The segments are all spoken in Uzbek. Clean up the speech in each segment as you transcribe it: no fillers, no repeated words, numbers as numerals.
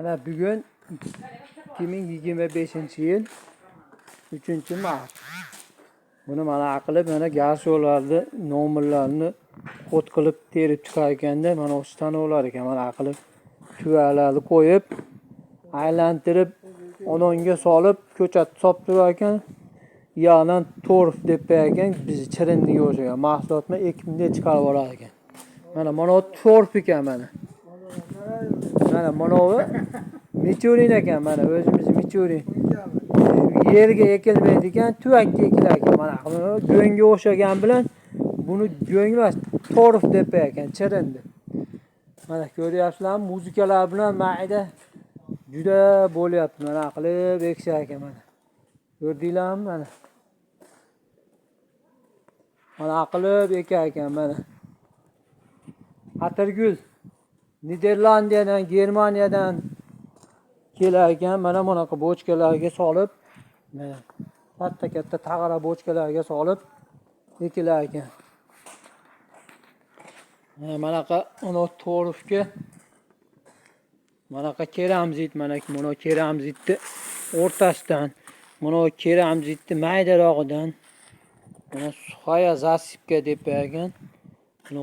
Ana bugun 2025-yil 3-mart. Buni mana qilib, mana gaz yo'llarni nomerlarini kod qilib terib chiqar ekanda, mana o'sha tanuvlar ekan. Mana qilib tuvalarni qo'yib, aylantirib, odonga solib, ko'chat solib turar ekan. Ya'nan torf deb ekan, biz chirindiga o'xshagan mahsulotni ekimda chiqarib olar ekan. Mana torf ekan mana. Mana bu michurin ekan, mana o'zimiz michurin. Yerga ekilmaydi ekan, tuvakka ekilar ekan. Mana go'ngga o'xshagan bilan buni go'ng emas, torf deb ekan, chirindi. Mana ko'ryapsizlarmi, muzikalar bilan mayda juda bo'lyapti. Mana qilib ekishar ekan mana. Ko'rdinglarmi mana? Mana qilib ekar ekan mana. Atirgul Niderlandiyadan, Germaniyadan kelar ekan. Mana bunaqa bochkalarga solib, mana katta tag'ara bochkalarga solib ekilar ekan. Manaqa torfga manaqa keramzit, mana keramzitni o'rtasidan, mana keramzitni maydarog'idan, mana suxaya zasipka deb ekan. Mana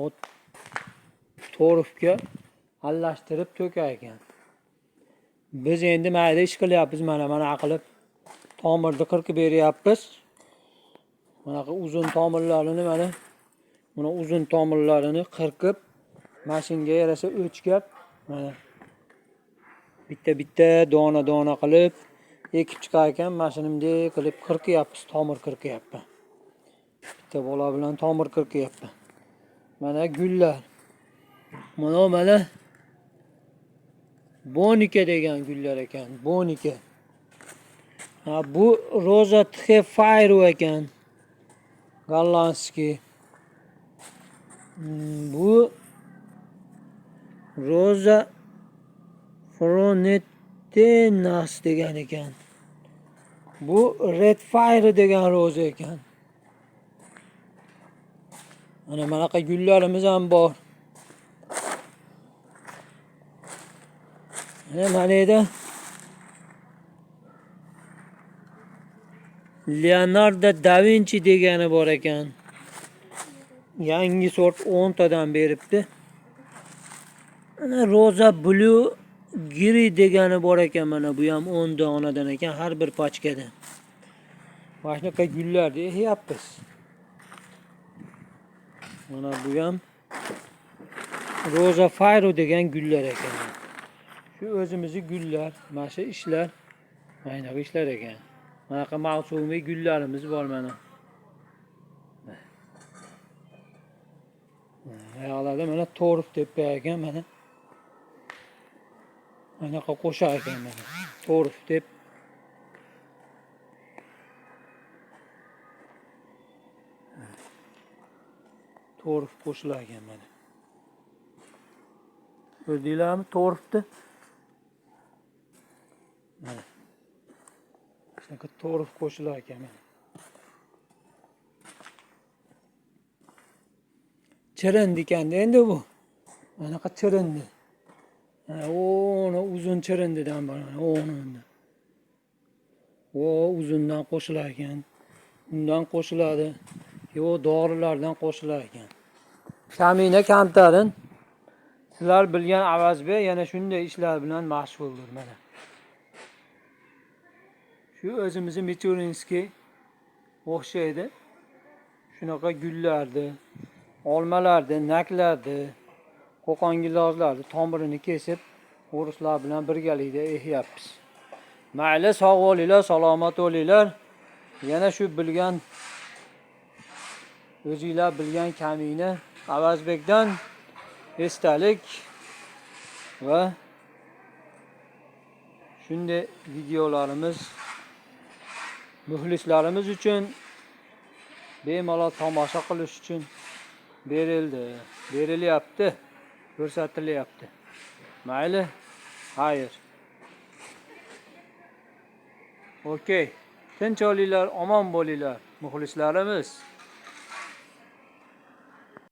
torfga aralashtirib to'kar ekan. Biz endi mayda ish qilyapmiz, mana qilib tomirni qirqib beryapmiz. Mana uzun tomirlarini mana uzun tomirlarini qirqib, mashinga yarasha o'chkab, mana bitta dona qilib ekib chiqar ekan. Mashinimdek qilib qirqyapmiz, tomir qirqyapman. Bitta bola bilan tomir qirqyapman. Mana gullar. Mana Bonika degan gullar ekan, Bonika. Bu Roza Txefayru ekan. Gollandskiy. Bu Roza Frontenas degan ekan. Bu Red Fire degan roza ekan. Mana bunaqa gullarimiz ham bor. Mana edi. Leonardo da Vinci degani bor ekan. Yangi sort 10 tadan beribdi. Mana Roza Blue Giri degani bor ekan, mana bu ham 10 donadan ekan, har bir pachkada. Mana shunaqa gullarni ekyapmiz. Mana bu ham Roza Fayru degan gullar ekan. Shu o'zimizning gullar, mana shu ishlar, mana bu ishlar ekan. Mana mavsumiy gullarimiz bor mana. Ayollarda mana torf deb ekan mana. Mana qo'shar ekan mana. Torf deb. Torf qo'shilar ekan mana. Ko'rdinglarmi torfni? Mana. Shunaqa torf qo'shilar ekan mana. Chirindi ekan endi bu. Manaqa chirindi. Mana uzun chirindidan bor mana o'rnida. Uzundan qo'shilar ekan. Undan qo'shiladi. Dorilardan qo'shilar ekan. Kamina kamtarin. Sizlar bilgan Avazbek yana shunday ishlar bilan mashg'uldir mana. Shu o'zimizning Michurinskiy o'xshaydi. Shunaqa gullardi, olmalardi, naklardi, qo'qongilozlarni tomirini kesib, o'rislar bilan birgalikda ekyapmiz. Mayli, sog' bo'linglar, salomat bo'linglar. Yana shu bilgan o'zinglar bilgan Kamina Avazbekdan esdalik va shunday videolarimiz muxlislarimiz uchun bemalol tomosha qilish uchun berilyapti, ko'rsatilyapti. Mayli, xayr. Okey. Tinch olinglar, omon bo'linglar, muxlislarimiz.